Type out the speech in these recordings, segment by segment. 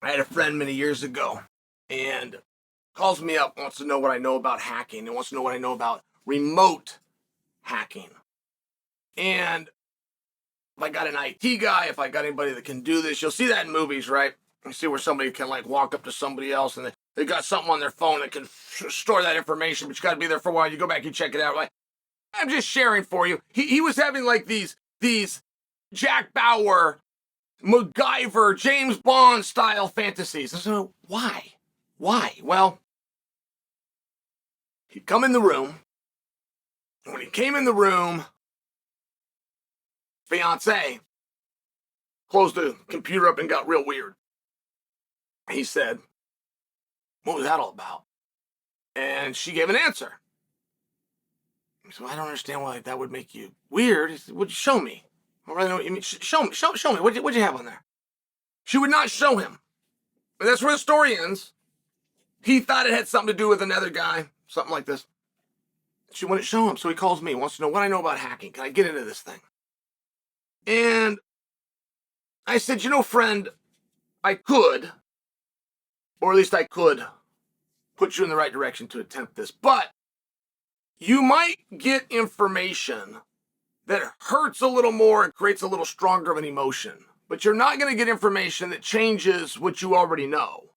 I had a friend many years ago and calls me up, wants to know what I know about hacking and wants to know what I know about remote hacking. And if I got an IT guy, if I got anybody that can do this, you'll see that in movies, right? You see where somebody can like walk up to somebody else and they got something on their phone that can store that information, but you got to be there for a while. You go back, you check it out. Like, I'm just sharing for you. He was having like these Jack Bauer, MacGyver, James Bond style fantasies. And so why? Well, he'd come in the room. And when he came in the room, fiance closed the computer up and got real weird. He said, "What was that all about?" And she gave an answer. He said, "I don't understand why that would make you weird." He said, "Would you show me? I really know what you mean. Show me. What'd you have on there?" She would not show him. And that's where the story ends. He thought it had something to do with another guy, something like this. She wouldn't show him, so he calls me, wants to know what I know about hacking. Can I get into this thing? And I said, friend, I could, or at least I could, put you in the right direction to attempt this. But you might get information that hurts a little more and creates a little stronger of an emotion. But you're not going to get information that changes what you already know.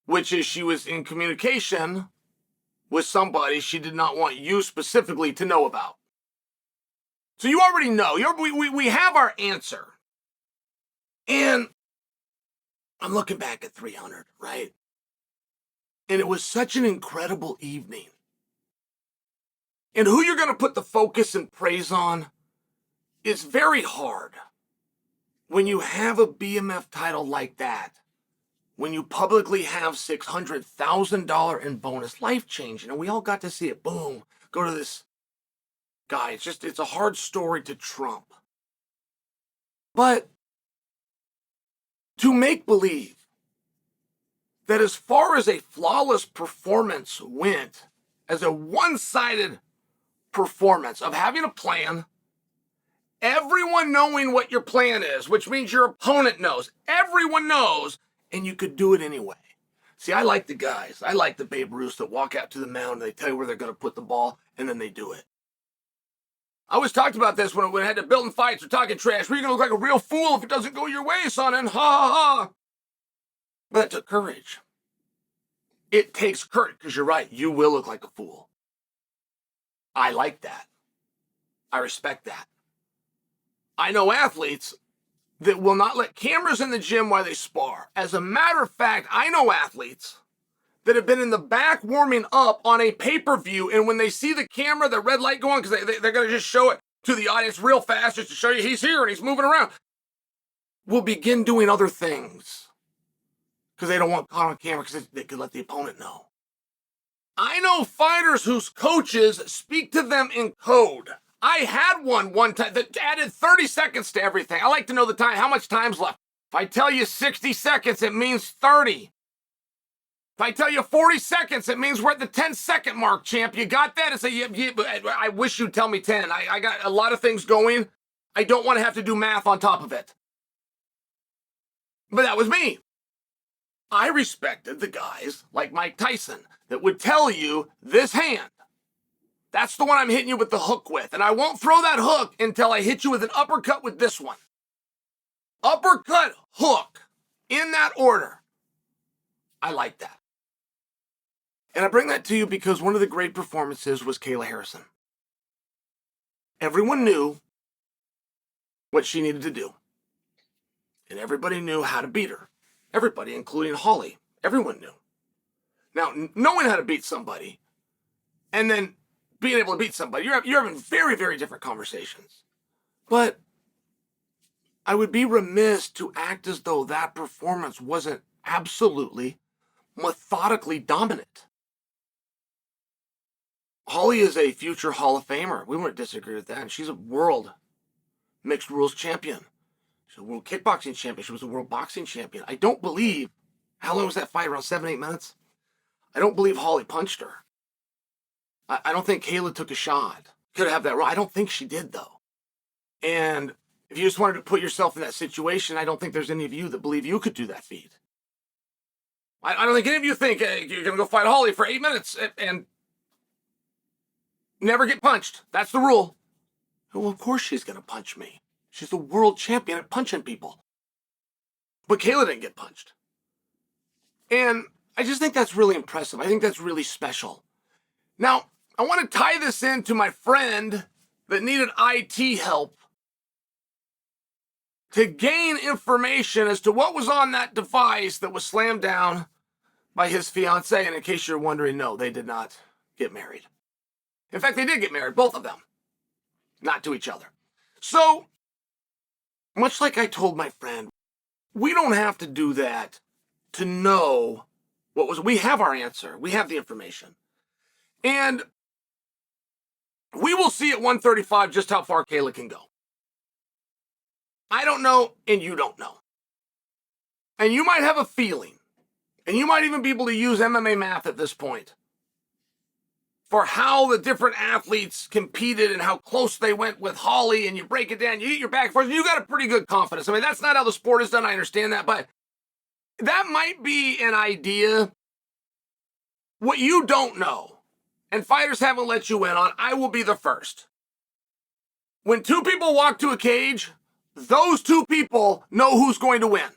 Which is she was in communication with somebody she did not want you specifically to know about. So you already know. We have our answer. And I'm looking back at 300, right? And it was such an incredible evening. And who you're going to put the focus and praise on is very hard. When you have a BMF title like that, when you publicly have $600,000 in bonus, life-changing, and we all got to see it, boom, go to this guy. It's a hard story to trump. But to make believe that as far as a flawless performance went, as a one-sided performance of having a plan, everyone knowing what your plan is, which means your opponent knows, everyone knows, and you could do it anyway. See, I like the guys. I like the Babe Ruths that walk out to the mound and they tell you where they're going to put the ball, and then they do it. I always talked about this when I had to build in fights or talking trash. We're going to look like a real fool if it doesn't go your way, Sonnen. Ha, ha, ha. But it took courage. It takes courage, because you're right. You will look like a fool. I like that. I respect that. I know athletes that will not let cameras in the gym while they spar. As a matter of fact, I know athletes that have been in the back warming up on a pay-per-view, and when they see the camera, the red light go on, because they're going to just show it to the audience real fast just to show you he's here and he's moving around, will begin doing other things because they don't want caught on camera because they could let the opponent know. I know fighters whose coaches speak to them in code. I had one time that added 30 seconds to everything. I like to know the time, how much time's left. If I tell you 60 seconds, it means 30. If I tell you 40 seconds, it means we're at the 10-second mark, champ. You got that? It's I wish you'd tell me 10. I got a lot of things going. I don't want to have to do math on top of it. But that was me. I respected the guys like Mike Tyson that would tell you this hand. That's the one I'm hitting you with the hook with. And I won't throw that hook until I hit you with an uppercut with this one. Uppercut, hook, in that order. I like that. And I bring that to you because one of the great performances was Kayla Harrison. Everyone knew what she needed to do. And everybody knew how to beat her. Everybody, including Holly. Everyone knew. Now, knowing how to beat somebody and then being able to beat somebody, you're having very, very different conversations. But I would be remiss to act as though that performance wasn't absolutely, methodically dominant. Holly is a future Hall of Famer. We wouldn't disagree with that. And she's a world mixed rules champion. She's a world kickboxing champion. She was a world boxing champion. I don't believe, how long was that fight? Around 7-8 minutes? I don't believe Holly punched her. I don't think Kayla took a shot. Could have that wrong. I don't think she did, though. And If you just wanted to put yourself in that situation, I don't think there's any of you that believe you could do that feat. I don't think any of you think you're going to go fight Holly for 8 minutes and never get punched. That's the rule. Well, of course she's going to punch me. She's the world champion at punching people. But Kayla didn't get punched. And I just think that's really impressive. I think that's really special. Now, I want to tie this into my friend that needed IT help to gain information as to what was on that device that was slammed down by his fiancée. And in case you're wondering, no, they did not get married. In fact, they did get married, both of them. Not to each other. So, much like I told my friend, we don't have to do that to know what was. We have our answer. We have the information. And we will see at 135 just how far Kayla can go. I don't know, and you don't know. And you might have a feeling, and you might even be able to use MMA math at this point for how the different athletes competed and how close they went with Holly, and you break it down, you get your back and forth, and you got a pretty good confidence. I mean, that's not how the sport is done, I understand that, but that might be an idea. What you don't know, and fighters haven't let you in on, I will be the first. When two people walk to a cage, those two people know who's going to win.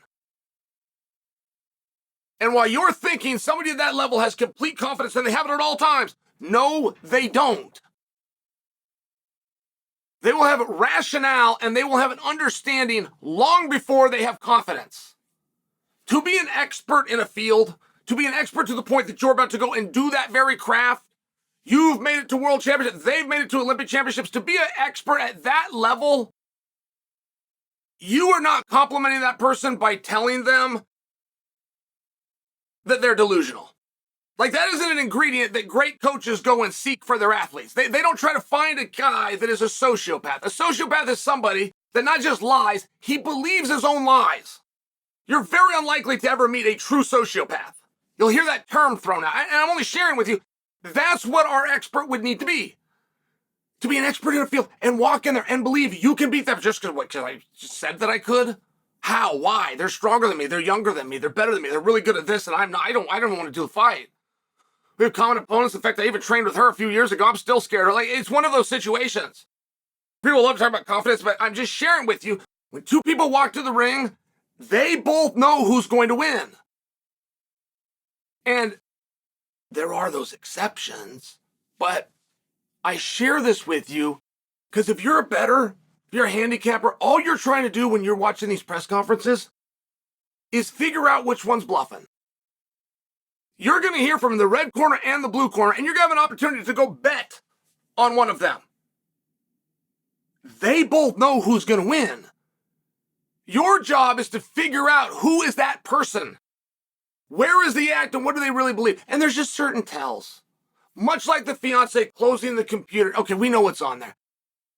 And while you're thinking somebody at that level has complete confidence and they have it at all times, no, they don't. They will have rationale and they will have an understanding long before they have confidence. To be an expert in a field, to be an expert to the point that you're about to go and do that very craft, you've made it to world championships, they've made it to Olympic championships, to be an expert at that level, you are not complimenting that person by telling them that they're delusional. Like, that isn't an ingredient that great coaches go and seek for their athletes. They don't try to find a guy that is a sociopath. A sociopath is somebody that not just lies, he believes his own lies. You're very unlikely to ever meet a true sociopath. You'll hear that term thrown out. And I'm only sharing with you, that's what our expert would need to be. To be an expert in a field and walk in there and believe you can beat them just because I just said that I could? How? Why? They're stronger than me. They're younger than me. They're better than me. They're really good at this, and I'm not. I don't want to do the fight. We have common opponents. In fact, I even trained with her a few years ago. I'm still scared. Like, it's one of those situations. People love to talk about confidence, but I'm just sharing with you, when two people walk to the ring, they both know who's going to win. And there are those exceptions, but I share this with you because if you're a bettor, if you're a handicapper, all you're trying to do when you're watching these press conferences is figure out which one's bluffing. You're going to hear from the red corner and the blue corner, and you're going to have an opportunity to go bet on one of them. They both know who's going to win. Your job is to figure out who is that person. Where is the act and what do they really believe? And there's just certain tells. Much like the fiance closing the computer. Okay, we know what's on there.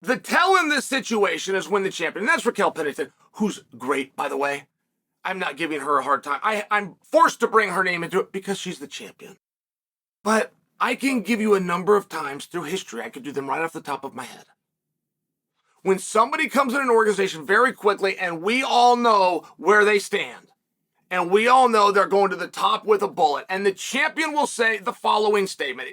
The tell in this situation is when the champion. And that's Raquel Pennington, who's great, by the way. I'm not giving her a hard time. I'm forced to bring her name into it because she's the champion. But I can give you a number of times through history. I could do them right off the top of my head. When somebody comes in an organization very quickly and we all know where they stand, and we all know they're going to the top with a bullet, and the champion will say the following statement.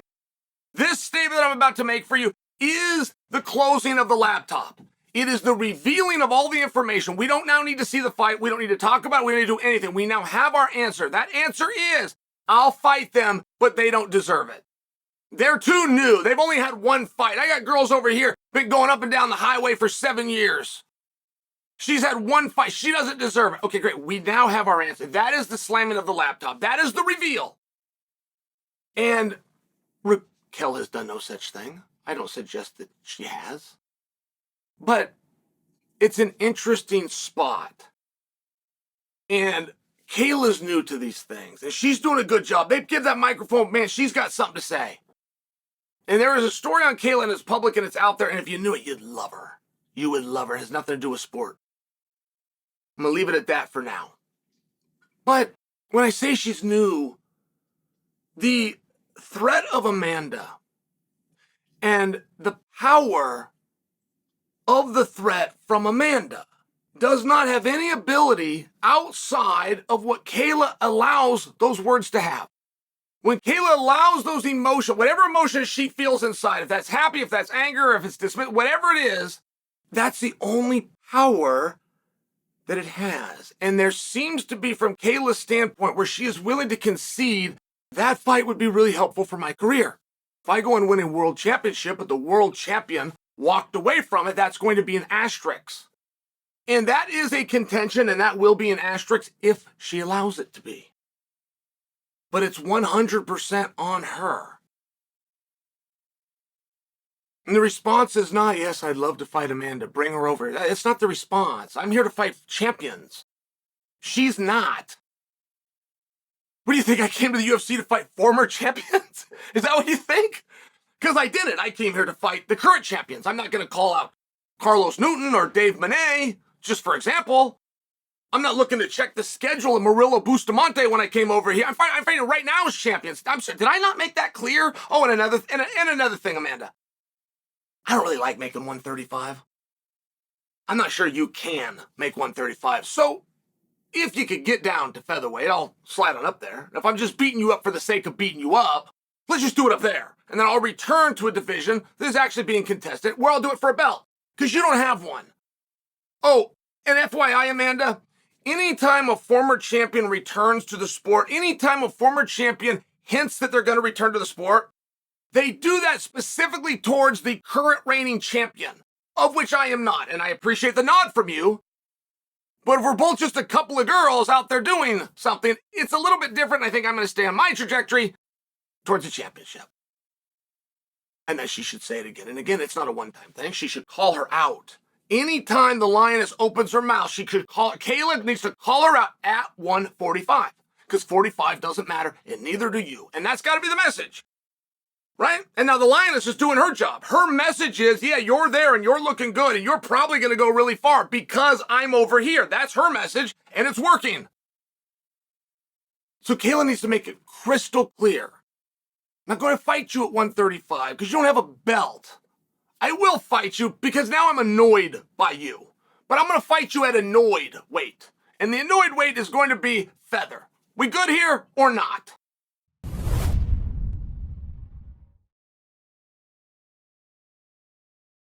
This statement that I'm about to make for you is the closing of the laptop. It is the revealing of all the information. We don't now need to see the fight. We don't need to talk about it. We don't need to do anything. We now have our answer. That answer is, I'll fight them, but they don't deserve it. They're too new. They've only had one fight. I got girls over here, been going up and down the highway for 7 years. She's had one fight. She doesn't deserve it. Okay, great. We now have our answer. That is the slamming of the laptop. That is the reveal. And Raquel has done no such thing. I don't suggest that she has. But it's an interesting spot. And Kayla's new to these things. And she's doing a good job. They give that microphone, man, she's got something to say. And there is a story on Kayla, and it's public, and it's out there. And if you knew it, you'd love her. You would love her. It has nothing to do with sport. I'm going to leave it at that for now. But when I say she's new, the threat of Amanda and the power of the threat from Amanda does not have any ability outside of what Kayla allows those words to have. When Kayla allows those emotions, whatever emotions she feels inside, if that's happy, if that's anger, if it's dismiss, whatever it is, that's the only power that it has. And there seems to be, from Kayla's standpoint, where she is willing to concede that fight would be really helpful for my career. If I go and win a world championship, but the world champion walked away from it, that's going to be an asterisk. And that is a contention, and that will be an asterisk if she allows it to be. But it's 100% on her. And the response is not, yes, I'd love to fight Amanda, bring her over. It's not the response. I'm here to fight champions. She's not. What do you think? I came to the UFC to fight former champions? Is that what you think? Because I didn't. I came here to fight the current champions. I'm not going to call out Carlos Newton or Dave Manet, just for example. I'm not looking to check the schedule of Murillo Bustamante when I came over here. I'm fighting right now as champions. I'm sorry, did I not make that clear? Oh, and another thing, Amanda. I don't really like making 135. I'm not sure you can make 135. So if you could get down to featherweight, I'll slide on up there. If I'm just beating you up for the sake of beating you up, let's just do it up there. And then I'll return to a division that is actually being contested where I'll do it for a belt. Because you don't have one. Oh, and FYI, Amanda, anytime a former champion returns to the sport, anytime a former champion hints that they're going to return to the sport, they do that specifically towards the current reigning champion, of which I am not. And I appreciate the nod from you. But if we're both just a couple of girls out there doing something, it's a little bit different. I think I'm going to stay on my trajectory towards the championship. And then she should say it again and again. It's not a one-time thing. She should call her out. Anytime the lioness opens her mouth, Kayla needs to call her out at 145. Because 45 doesn't matter, and neither do you. And that's got to be the message. Right? And now the lioness is doing her job. Her message is, yeah, you're there and you're looking good and you're probably going to go really far because I'm over here. That's her message, and it's working. So Kayla needs to make it crystal clear. I'm not going to fight you at 135 because you don't have a belt. I will fight you because now I'm annoyed by you. But I'm going to fight you at annoyed weight. And the annoyed weight is going to be feather. We good here or not?